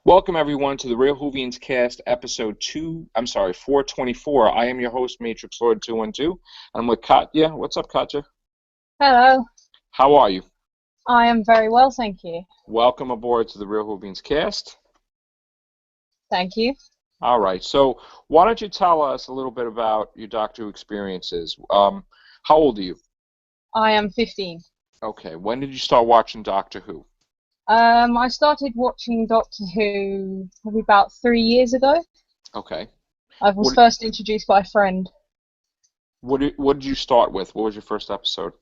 Welcome everyone to the Real Whovians cast episode 424. I am your host, Matrix Lord 212. I'm with Katya. What's up, Katya? Hello, How are you? I am very well, thank you. Welcome aboard to the Real Whovians cast. Thank you. All right, so why don't you tell us a little bit about your Doctor Who experiences? How old are you? I am 15. Okay, when did you start watching Doctor Who? I started watching Doctor Who probably about 3 years ago. Okay. I was What first introduced by a friend. what did you start with? What was your first episode?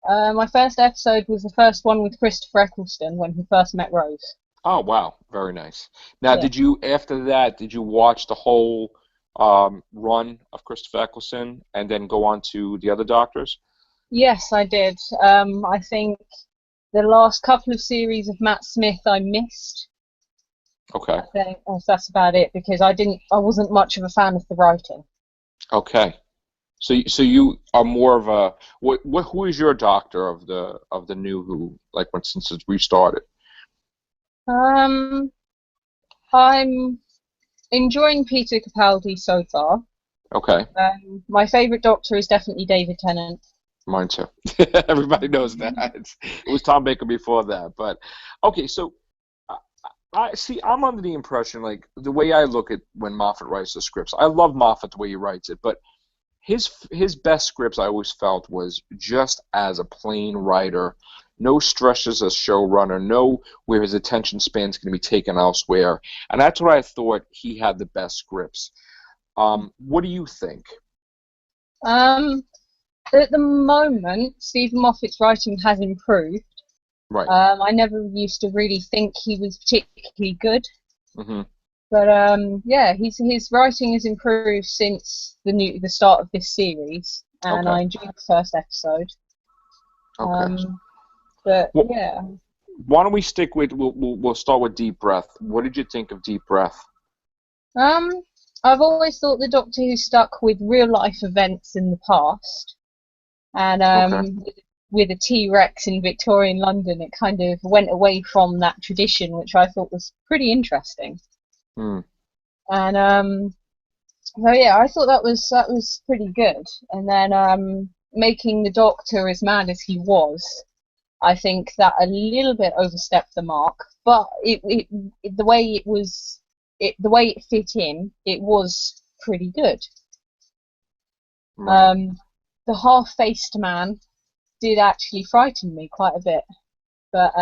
My first episode was the first one with Christopher Eccleston when he first met Rose. Oh, wow, very nice. Now, Yeah. after that, did you watch the whole run of Christopher Eccleston and then go on to the other Doctors? Yes, I did. I think the last couple of series of Matt Smith I missed. Okay, I think that's about it because I wasn't much of a fan of the writing. okay. So you are more of a who is your Doctor of the new Who, like since it's restarted? Um, I'm enjoying Peter Capaldi so far. Okay, My favourite Doctor is definitely David Tennant. mine too. Everybody knows that. It was Tom Baker before that, but okay. So I see. I'm under the impression, like the way I look at when Moffat writes the scripts. I love Moffat the way he writes it, but his best scripts I always felt was just as a plain writer, no stress as a showrunner, no where his attention span's going to be taken elsewhere, and that's where I thought he had the best scripts. What do you think? Um, at the moment, Stephen Moffat's writing has improved. Right. I never used to really think he was particularly good, Hmm. but yeah, his writing has improved since the start of this series, and Okay. I enjoyed the first episode. Okay. But Well, yeah, why don't we stick with we'll start with Deep Breath. What did you think of Deep Breath? um, I've always thought the Doctor Who stuck with real life events in the past. And Okay. with a T-Rex in Victorian London, it kind of went away from that tradition, which I thought was pretty interesting. Hmm. And so yeah, I thought that was pretty good. And then making the Doctor as mad as he was, I think that a little bit overstepped the mark. But the way the way it fit in, it was pretty good. Right. Um, the half-faced man did actually frighten me quite a bit. But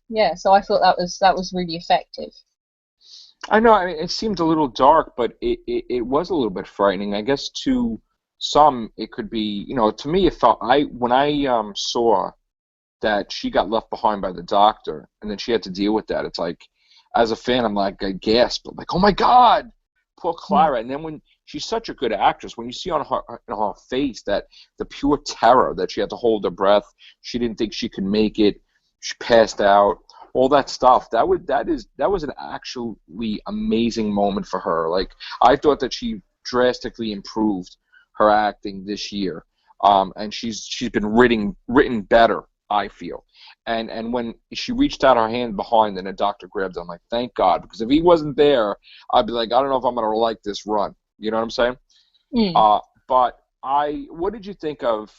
yeah, so I thought that was really effective. I know. I mean, it seemed a little dark, but it was a little bit frightening. I guess to some it could be, to me it felt I when I saw that she got left behind by the Doctor, and then she had to deal with that. It's like, as a fan, I'm like, I gasped, like, oh my God, poor Mm. Clara. And then when she's such a good actress, when you see on her face that the pure terror that she had to hold her breath, she didn't think she could make it, she passed out, all that stuff. That was an actually amazing moment for her. Like I thought that she drastically improved her acting this year, and she's been written better, I feel. And when she reached out her hand behind and the doctor grabbed her, I'm like, thank God, because if he wasn't there, I'd be like, I don't know if I'm gonna like this run. You know what I'm saying? Mm. But what did you think of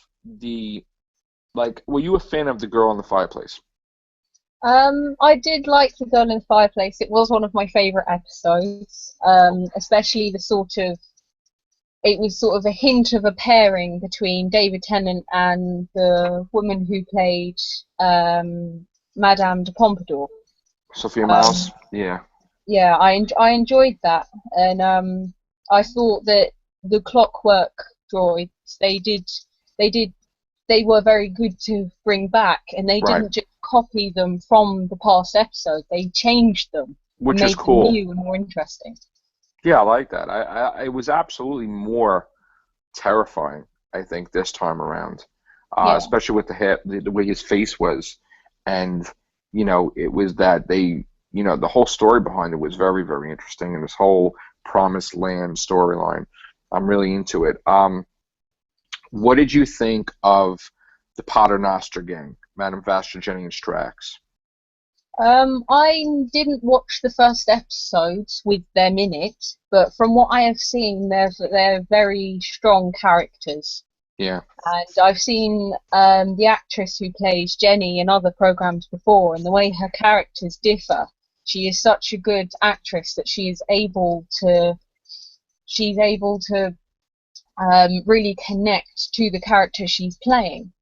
were you a fan of the girl in the fireplace? I did like The Girl in the Fireplace. It was one of my favourite episodes, especially it was sort of a hint of a pairing between David Tennant and the woman who played Madame de Pompadour. Sophia Mouse? Um, Yeah. yeah, I enjoyed that, and I thought that the Clockwork droids they did they were very good to bring back, and they Right. didn't just copy them from the past episode. They changed them and Which is made them cool. new and more interesting. Yeah, I like that. It was absolutely more terrifying, I think, this time around, Yeah, especially with the way his face was, and it was that the whole story behind it was very, very interesting, and this whole Promised Land storyline, I'm really into it. What did you think of the Paternoster gang, Madame Vastra, Jenny, and Strax? I didn't watch the first episodes with them in it, but from what I have seen, they're very strong characters. Yeah. And I've seen the actress who plays Jenny in other programs before, and the way her characters differ. She is such a good actress that she's able to really connect to the character she's playing.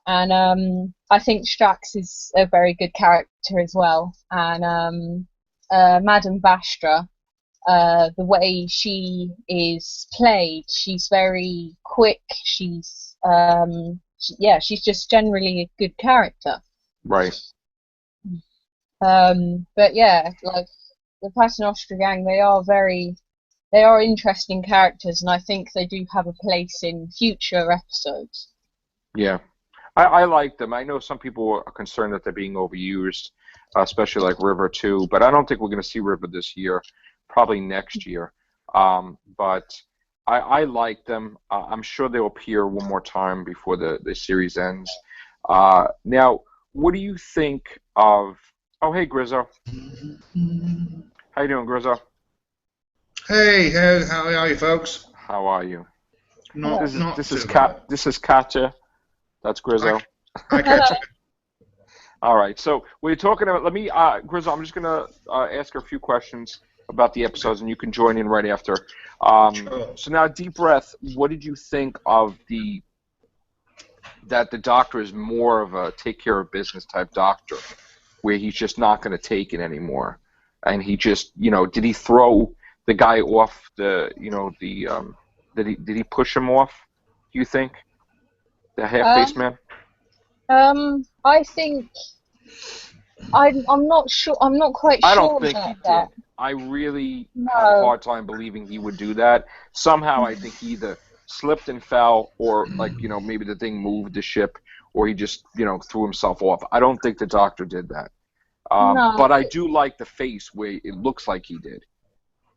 And I think Strax is a very good character as well. And Madame Vastra, the way she is played, she's very quick. She's just generally a good character. Right. But yeah, like the Paternoster gang, they are interesting characters, and I think they do have a place in future episodes. Yeah. I like them. I know some people are concerned that they're being overused, especially like River too. But I don't think we're going to see River this year. Probably next year. But I like them. I'm sure they'll appear one more time before the series ends. Now, what do you think of? Oh, hey, Grizzo. How you doing, Grizzo? Hey, how are you, folks? How are you? Not This too is bad. This is Katya. That's Grizzo. I catch you. All right. So we're talking about. Let me, Grizzo. I'm just gonna ask her a few questions about the episodes, and you can join in right after. Sure. So now, deep breath. What did you think of that the doctor is more of a take care of business type doctor, where he's just not going to take it anymore, and he just, did he throw the guy off did he push him off? Do you think the half-faced man? I think I'm not sure. I'm not quite I sure don't think he about that. did. I really have a No. hard time believing he would do that. Somehow I think he either slipped and fell, or maybe the thing moved the ship, or he just threw himself off. I don't think the doctor did that. No. But I do like the face where it looks like he did.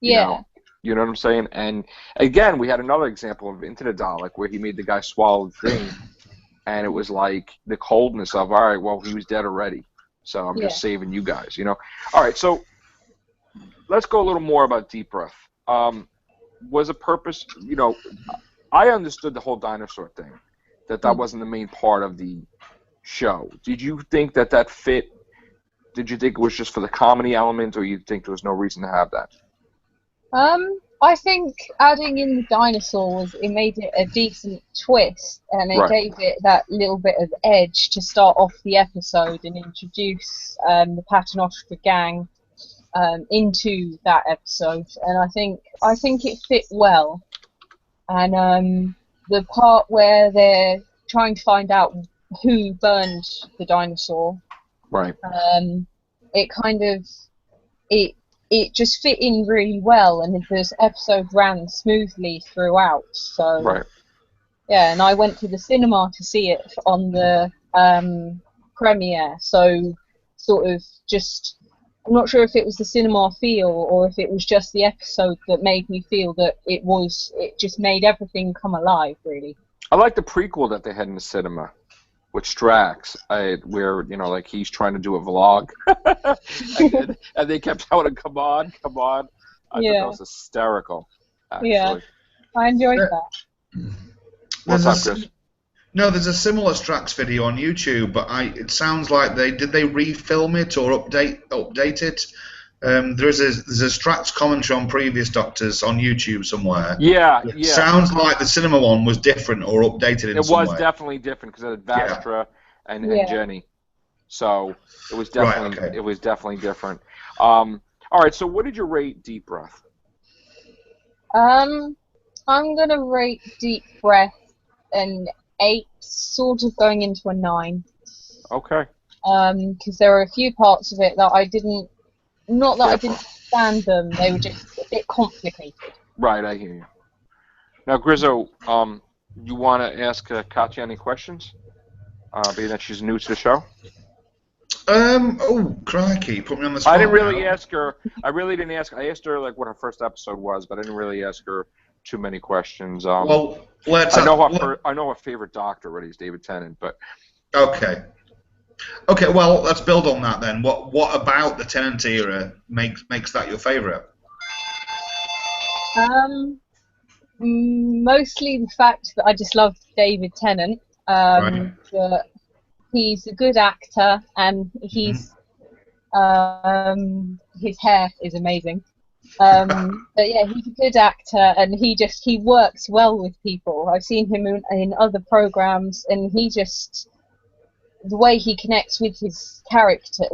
Yeah. You know what I'm saying? And again, we had another example of Into the Dalek where he made the guy swallow the thing, and it was like the coldness of, all right, well, he was dead already, so I'm just saving you guys. All right, so let's go a little more about Deep Breath. Was a purpose, I understood the whole dinosaur thing, that wasn't the main part of the show. Did you think that fit? Did you think it was just for the comedy element, or you think there was no reason to have that? I think adding in the dinosaurs, it made it a decent twist, and it Right. gave it that little bit of edge to start off the episode and introduce the Paternoster gang into that episode. And I think it fit well. And the part where they're trying to find out who burned the dinosaur, Right. it kind of it just fit in really well, and this episode ran smoothly throughout. So Right. yeah, and I went to the cinema to see it on the premiere. So sort of just, I'm not sure if it was the cinema feel or if it was just the episode that made me feel that it just made everything come alive, really. I like the prequel that they had in the cinema with Strax, where like he's trying to do a vlog, and they kept shouting, "Come on, come on!" I thought that was hysterical. Actually. Yeah, I enjoyed that. What's up, Chris? No, there's a similar Strax video on YouTube, but it sounds like they refilm it or update it. There's a Strax commentary on previous Doctors on YouTube somewhere. Yeah. Sounds like the cinema one was different or updated in some way. It was definitely different because it had Vastra and Jenny, so it was definitely different. All right, so what did you rate Deep Breath? I'm gonna rate Deep Breath an 8, sort of going into a 9. Okay. Because there were a few parts of it that I didn't. Not that I didn't understand them, they were just a bit complicated. Right, I hear you. Now, Grizzo, you want to ask Katya any questions, being that she's new to the show? Oh, crikey, put me on the spot. I didn't really ask her. I really didn't ask. I asked her like what her first episode was, but I didn't really ask her too many questions. Well, let's. I know her favorite doctor already is David Tennant, but. Okay. Okay, well, let's build on that then. What about the Tennant era makes that your favourite? Um, Mostly the fact that I just love David Tennant. Right. That he's a good actor, and Mhm. his hair is amazing. But yeah, he's a good actor, and he works well with people. I've seen him in other programs, and the way he connects with the character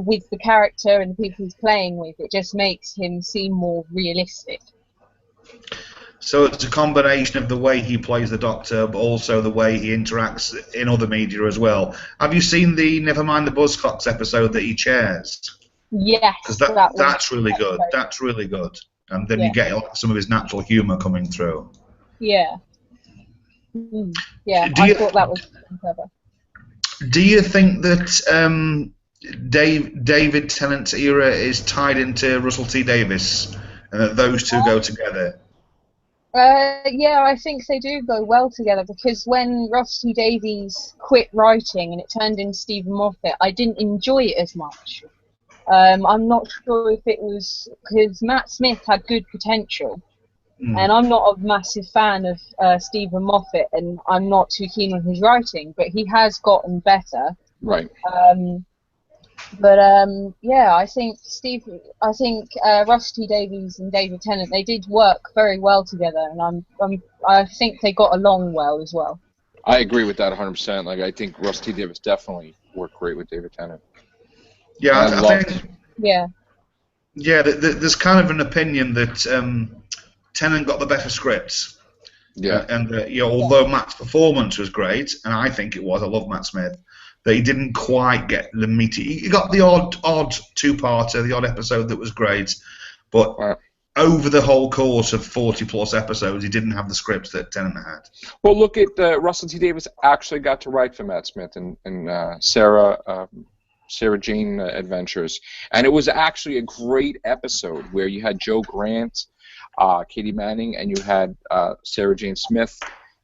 and the people he's playing with, it just makes him seem more realistic. So it's a combination of the way he plays the Doctor, but also the way he interacts in other media as well. Have you seen the Nevermind the Buzzcocks episode that he chairs? Because Yes, that was that's really good. very, That's really good. And then you yeah, get like, some of his natural humour coming through. yeah, yeah. Do I you thought that was clever. do you think that David Tennant's era is tied into Russell T Davis, and that those two go together? Yeah, I think they do go well together because when Rusty Davies quit writing and it turned into Stephen Moffat, I didn't enjoy it as much. I'm not sure if it was because Matt Smith had good potential, and Mm. I'm not a massive fan of Stephen Moffat, and I'm not too keen on his writing, but he has gotten better. Right. Yeah, I think Rusty Davies and David Tennant, they did work very well together, and I think they got along well as well. I agree with that 100%. Like, I think Rusty Davis definitely worked great with David Tennant. Yeah, And I I loved. think Yeah, there's kind of an opinion that Tennant got the better scripts, Yeah. and although Matt's performance was great, and I think it was, I love Matt Smith, that he didn't quite get the meaty. He got the odd two-parter, the odd episode that was great, but Right. over the whole course of 40 plus episodes, he didn't have the scripts that Tennant had. Well, look at Russell T Davis actually got to write for Matt Smith and Sarah Jane Adventures, and it was actually a great episode where you had Joe Grant, Katie Manning, and you had Sarah Jane Smith,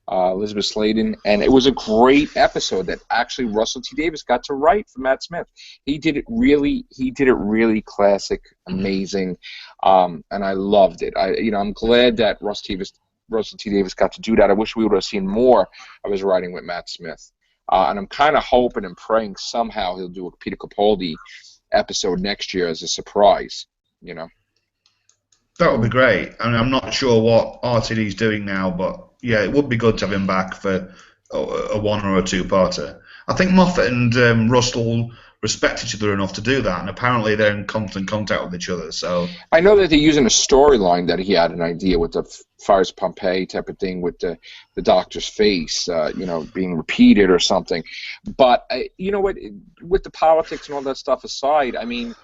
Elizabeth Sladen, and it was a great episode that actually Russell T Davis got to write for Matt Smith. He did it really classic, amazing, and I loved it. I'm glad that Russell T Davis got to do that. I wish we would have seen more of his writing with Matt Smith. And I'm kind of hoping and praying somehow he'll do a Peter Capaldi episode next year as a surprise, That would be great. I mean, I'm not sure what RTD's doing now, but yeah, it would be good to have him back for a one or a two-parter. I think Moffat and Russell respect each other enough to do that, and apparently they're in constant contact with each other. So I know that they're using a storyline that he had an idea with the Fires Pompeii type of thing with the doctor's face, being repeated or something. But you know what? With the politics and all that stuff aside, I mean,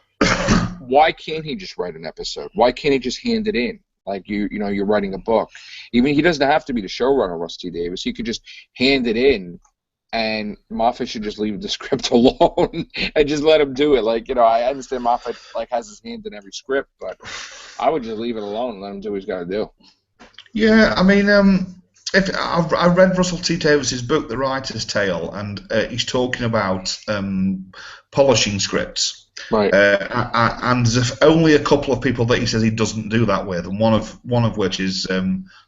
why can't he just write an episode? Why can't he just hand it in? Like you're writing a book. Even he doesn't have to be the showrunner, Rusty Davis. He could just hand it in, and Moffat should just leave the script alone and just let him do it. Like, I understand Moffat has his hand in every script, but I would just leave it alone and let him do what he's got to do. yeah, I mean, if I read Russell T Davis's book, The Writer's Tale, and he's talking about polishing scripts. Right. And there's only a couple of people that he says he doesn't do that with, and one of which is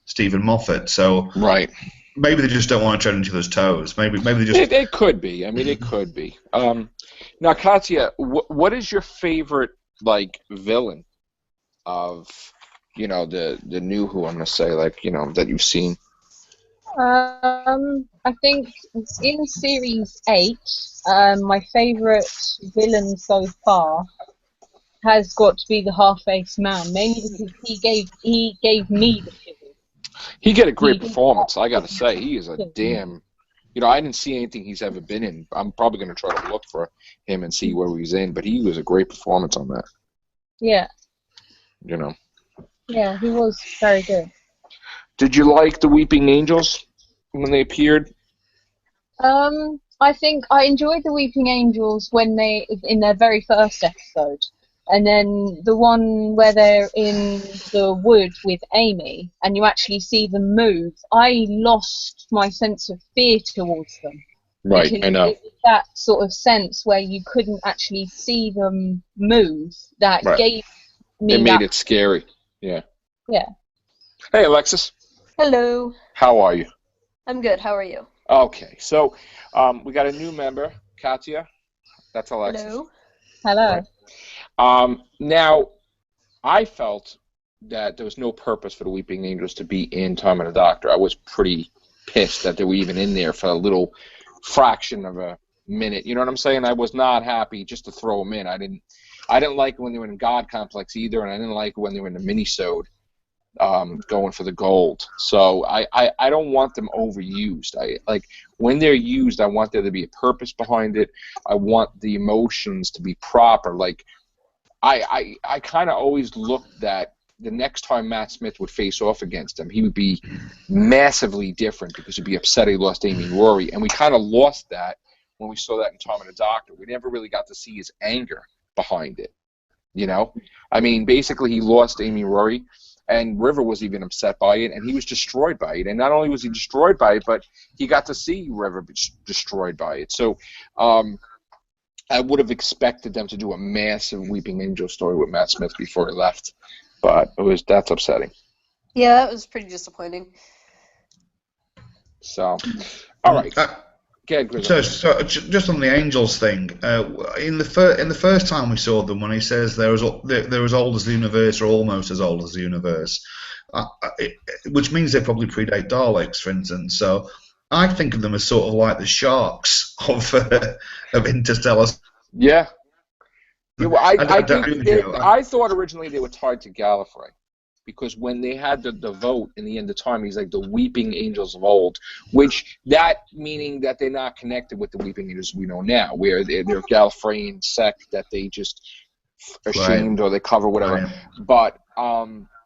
Stephen Moffat. So Right. maybe they just don't want to tread on each other's toes. Maybe they just. It could be. I mean, it could be. Now, Katya, what is your favorite villain of the new Who, I'm gonna say, that you've seen? I think in series 8, my favourite villain so far has got to be the half-faced man, mainly because he gave me the shivers. He get a great performance. I gotta say, he is a damn. I didn't see anything he's ever been in. I'm probably gonna try to look for him and see where he's in, but he was a great performance on that. Yeah. Yeah, he was very good. Did you like the Weeping Angels when they appeared? I think I enjoyed the Weeping Angels in their very first episode, and then the one where they're in the wood with Amy, and you actually see them move. I lost my sense of fear towards them. Right, because I know. it was that sort of sense where you couldn't actually see them move that Right. gave It me made that. it scary. Yeah. Yeah. Hey, Alexis. Hello. How are you? I'm good. How are you? Okay. So, we got a new member, Katya. That's Alexis. Hello. Hello. Right. Now, I felt that there was no purpose for the Weeping Angels to be in Time of the Doctor. I was pretty pissed that they were even in there for a little fraction of a minute. You know what I'm saying? I was not happy just to throw them in. I didn't like it when they were in God Complex either, and I didn't like it when they were in the minisode going for the gold. So I don't want them overused. I like when they're used, I want there to be a purpose behind it. I want the emotions to be proper. Like I kind of always looked that the next time Matt Smith would face off against him, he would be massively different because he'd be upset he lost Amy Rory. And we kind of lost that when we saw that in Tom and the Doctor. We never really got to see his anger behind it. You know? I mean, basically he lost Amy Rory, and River was even upset by it, and he was destroyed by it. And not only was he destroyed by it, but he got to see River be destroyed by it. So, I would have expected them to do a massive Weeping Angel story with Matt Smith before he left, but that's upsetting. Yeah, that was pretty disappointing. So, all right. Go ahead, So just on the Angels thing, in the first time we saw them, when he says they're as old as the universe or almost as old as the universe, which means they probably predate Daleks, for instance. So I think of them as sort of like the sharks of Interstellar. Yeah. Well, I thought originally they were tied to Gallifrey, because when they had the vote in the end of time, he's like the Weeping Angels of old, which that meaning that they're not connected with the Weeping Angels we know now, where they're Gallifreyan sect that they just ashamed or they cover whatever. Right. But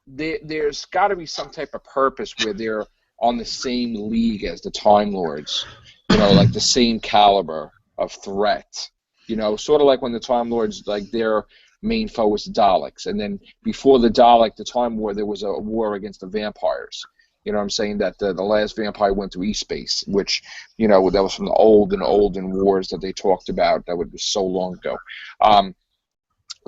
there's got to be some type of purpose where they're on the same league as the Time Lords, you know, like the same caliber of threat. You know, sort of like when the Time Lords, like their main foe was the Daleks, and then before the Time War, there was a war against the vampires. You know what I'm saying? That the last vampire went to E-Space, which, you know, that was from the olden wars that they talked about. That was so long ago.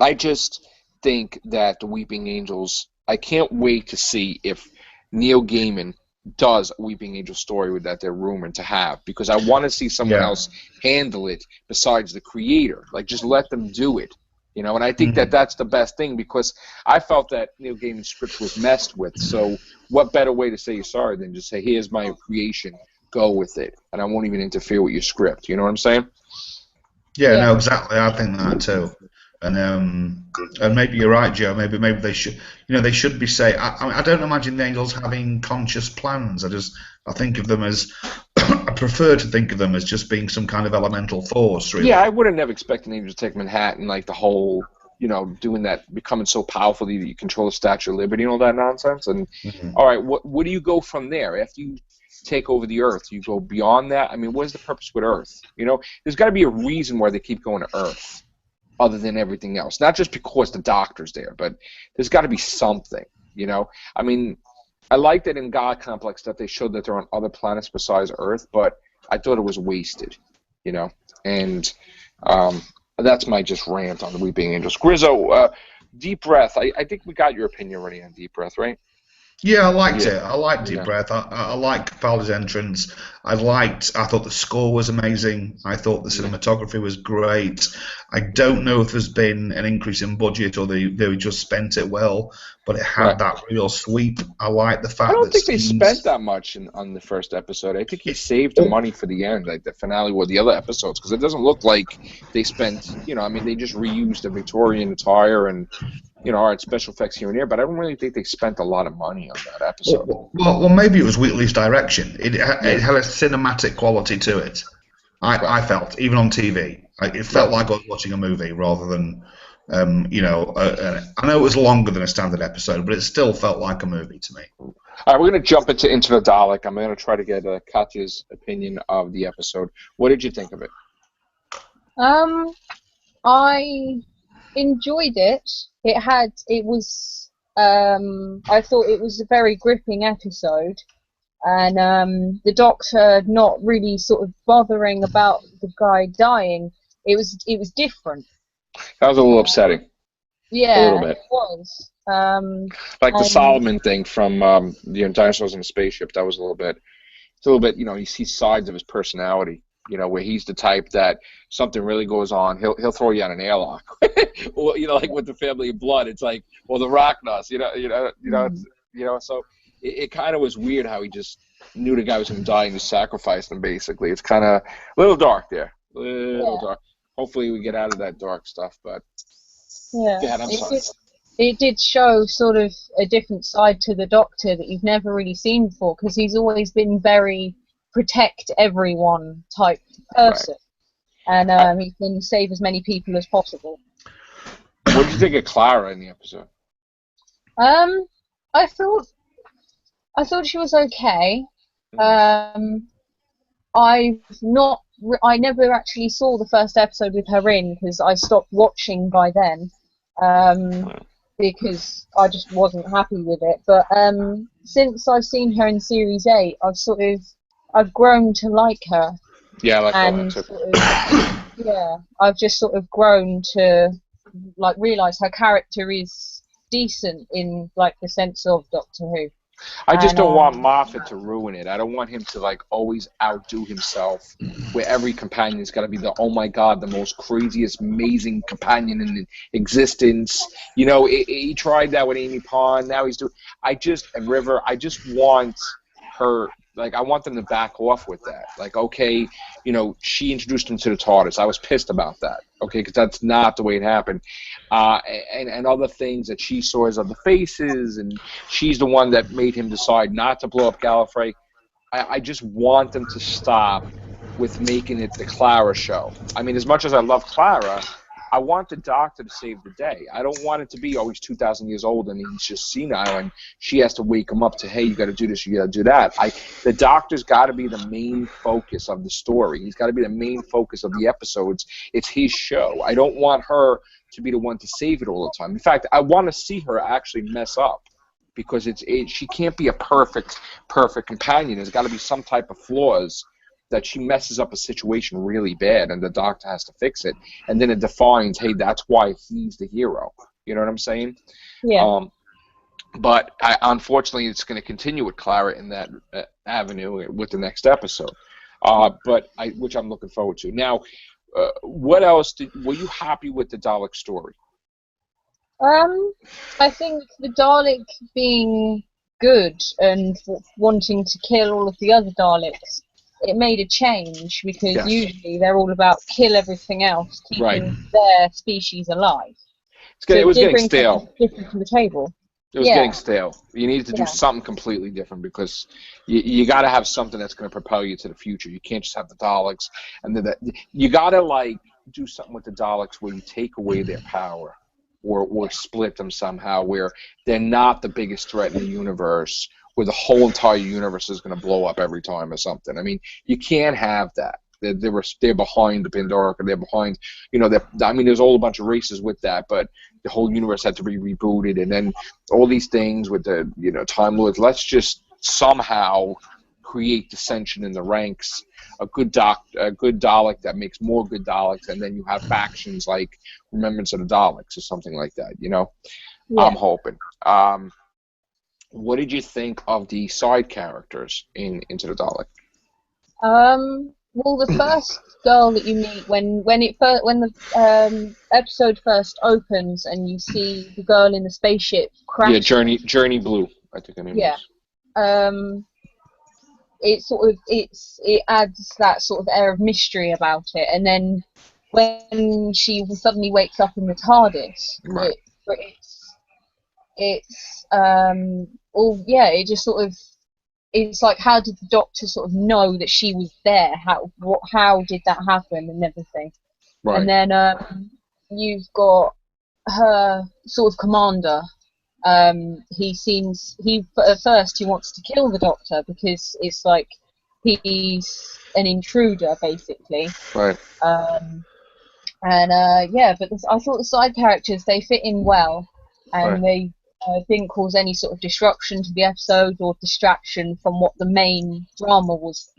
I just think that the Weeping Angels, I can't wait to see if Neil Gaiman does a Weeping Angel story that they're rumored to have, because I want to see someone else handle it besides the creator. Like, just let them do it, you know. And I think that that's the best thing, because I felt that Neil Gaiman's script was messed with. So what better way to say you're sorry than just say, here's my creation, go with it, and I won't even interfere with your script. You know what I'm saying? Yeah, no, exactly. I think that too. And maybe you're right, Joe. Maybe they should, you know, they should be saying. I don't imagine the Angels having conscious plans. I think of them as I prefer to think of them as just being some kind of elemental force. Really. Yeah, I would have never expected an Angel to take Manhattan, like the whole, you know, doing that, becoming so powerful that you control the Statue of Liberty and all that nonsense. And all right, what do you go from there after you take over the Earth? You go beyond that. I mean, what is the purpose with Earth? You know, there's got to be a reason why they keep going to Earth, other than everything else. Not just because the Doctor's there, but there's got to be something, you know? I mean, I like that in God Complex that they showed that they're on other planets besides Earth, but I thought it was wasted, you know? And that's my just rant on the Weeping Angels. Grizzo, Deep Breath. I think we got your opinion already on Deep Breath, right? Yeah, I liked it. I liked Deep Breath. I liked Capaldi's entrance. I thought the score was amazing. I thought the cinematography was great. I don't know if there's been an increase in budget or they just spent it well, but it had that real sweep. I like the fact that I don't think they spent that much on the first episode. I think he saved the money for the end, like the finale or the other episodes, because it doesn't look like they spent, you know, I mean, they just reused the Victorian attire and, you know, all right, special effects here and there, but I don't really think they spent a lot of money on that episode. Well, maybe it was Wheatley's direction. It had a cinematic quality to it. I felt, even on TV, it felt like I was watching a movie rather than, you know, I know it was longer than a standard episode, but it still felt like a movie to me. All right, we're going to jump into the Dalek. I'm going to try to get Katya's opinion of the episode. What did you think of it? I enjoyed it. I thought it was a very gripping episode. and the Doctor not really sort of bothering about the guy dying. It was different. That was a little upsetting. A little Yeah, bit. it was. Like the And Solomon thing from the Dinosaurs in the Spaceship. That was a little bit. It's a little bit. You see sides of his personality. Where he's the type that something really goes on, he'll throw you on an airlock. Or like with the Family of Blood, it's like, well, the Rachnos. So it kind of was weird how he just knew the guy was going to die and just sacrificed him. Basically, it's kind of a little dark there. A little dark. Hopefully, we get out of that dark stuff. But yeah, God, I'm sorry. It did show sort of a different side to the Doctor that you've never really seen before, because he's always been very protect everyone type person, right. And he can save as many people as possible. What did you think of Clara in the episode? I thought she was okay. I never actually saw the first episode with her in, because I stopped watching by then. Because I just wasn't happy with it. But since I've seen her in Series 8, I've grown to like her. Yeah, I like and that too. Yeah, I've just sort of grown to like realise her character is decent in like the sense of Doctor Who. I just don't want Moffat to ruin it. I don't want him to like always outdo himself, where every companion's got to be oh my God, the most craziest, amazing companion in existence. He tried that with Amy Pond. Now he's doing. And River. I just want her. Like, I want them to back off with that. Like, okay, she introduced him to the TARDIS. I was pissed about that, okay, because that's not the way it happened. And other things that she saw as other faces, and she's the one that made him decide not to blow up Gallifrey. I just want them to stop with making it the Clara show. I mean, as much as I love Clara, I want the Doctor to save the day. I don't want it to be, he's 2,000 years old and he's just senile and she has to wake him up to, hey, you got to do this, you got to do that. The Doctor's got to be the main focus of the story. He's got to be the main focus of the episodes. It's his show. I don't want her to be the one to save it all the time. In fact, I want to see her actually mess up, because she can't be a perfect companion. There's got to be some type of flaws that she messes up a situation really bad and the Doctor has to fix it, and then it defines, hey, that's why he's the hero. You know what I'm saying? Yeah. But unfortunately, it's going to continue with Clara in that avenue with the next episode, which I'm looking forward to. Now, what else were you happy with the Dalek story? I think the Dalek being good and wanting to kill all of the other Daleks, it made a change, because usually they're all about kill everything else, keeping their species alive. It was getting stale. Different to the table. It was getting stale. You needed to do something completely different, because you got to have something that's going to propel you to the future. You can't just have the Daleks, and you got to do something with the Daleks where you take away their power, or split them somehow, where they're not the biggest threat in the universe, where the whole entire universe is going to blow up every time or something. I mean, you can't have that. They're behind the Pandora, they're behind, there's a whole bunch of races with that, but the whole universe had to be rebooted, and then all these things with the, Time Lords. Let's just somehow create dissension in the ranks. A good Dalek that makes more good Daleks, and then you have factions like Remembrance of the Daleks or something like that, Yeah. I'm hoping. What did you think of the side characters in Into the Dalek? Well, the first girl that you meet when the episode first opens and you see the girl in the spaceship crash. Yeah, Journey Blue, I think her name was. It adds that sort of air of mystery about it, and then when she suddenly wakes up in the TARDIS, it just sort of. It's like, how did the Doctor sort of know that she was there? How did that happen and everything? Right. And then you've got her sort of commander. At first he wants to kill the Doctor, because it's like he's an intruder basically. Right. But I thought the side characters, they fit in well, and they didn't cause any sort of disruption to the episode or distraction from what the main drama was.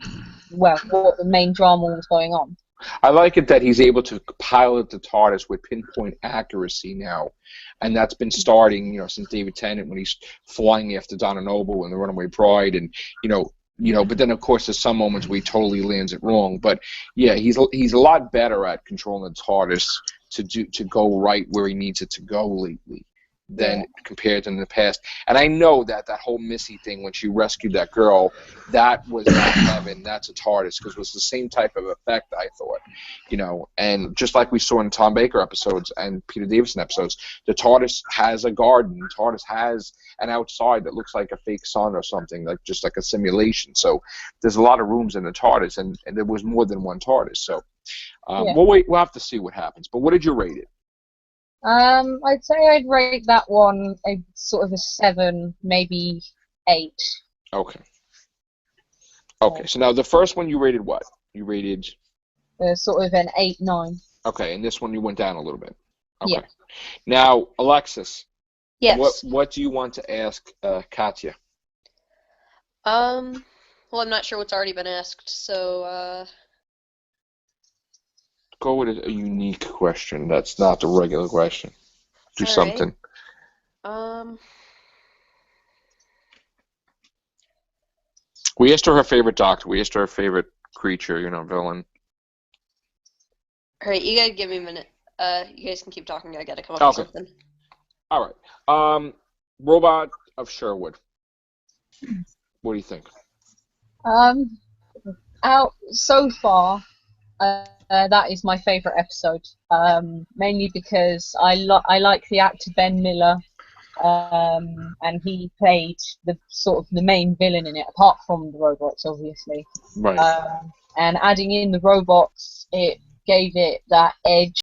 Well, what the main drama was going on. I like it that he's able to pilot the TARDIS with pinpoint accuracy now, and that's been starting, since David Tennant when he's flying after Donna Noble and the Runaway Bride, and But then of course there's some moments where he totally lands it wrong. But yeah, he's a lot better at controlling the TARDIS to go right where he needs it to go lately than compared to in the past. And I know that whole Missy thing when she rescued that girl, that was not heaven, that's a TARDIS, because it was the same type of effect, I thought. And just like we saw in Tom Baker episodes and Peter Davison episodes, the TARDIS has a garden, the TARDIS has an outside that looks like a fake sun or something, just like a simulation. So there's a lot of rooms in the TARDIS, and there was more than one TARDIS. So we'll have to see what happens. But what did you rate it? I'd say I'd rate that one a sort of a 7, maybe 8. Okay. Okay, so now the first one you rated what? You rated... sort of an 8, 9. Okay, and this one you went down a little bit. Okay. Yeah. Now, Alexis. Yes. What do you want to ask Katya? Well, I'm not sure what's already been asked, so, Go with a unique question. That's not the regular question. Do all something. right. We asked her favorite doctor. We asked her favorite creature, villain. All right, you gotta give me a minute. You guys can keep talking. I gotta come up with something. All right. Robot of Sherwood. What do you think? Out so far, that is my favourite episode. Mainly because I like the actor Ben Miller, and he played the main villain in it, apart from the robots, obviously. Right. And adding in the robots, it gave it that edge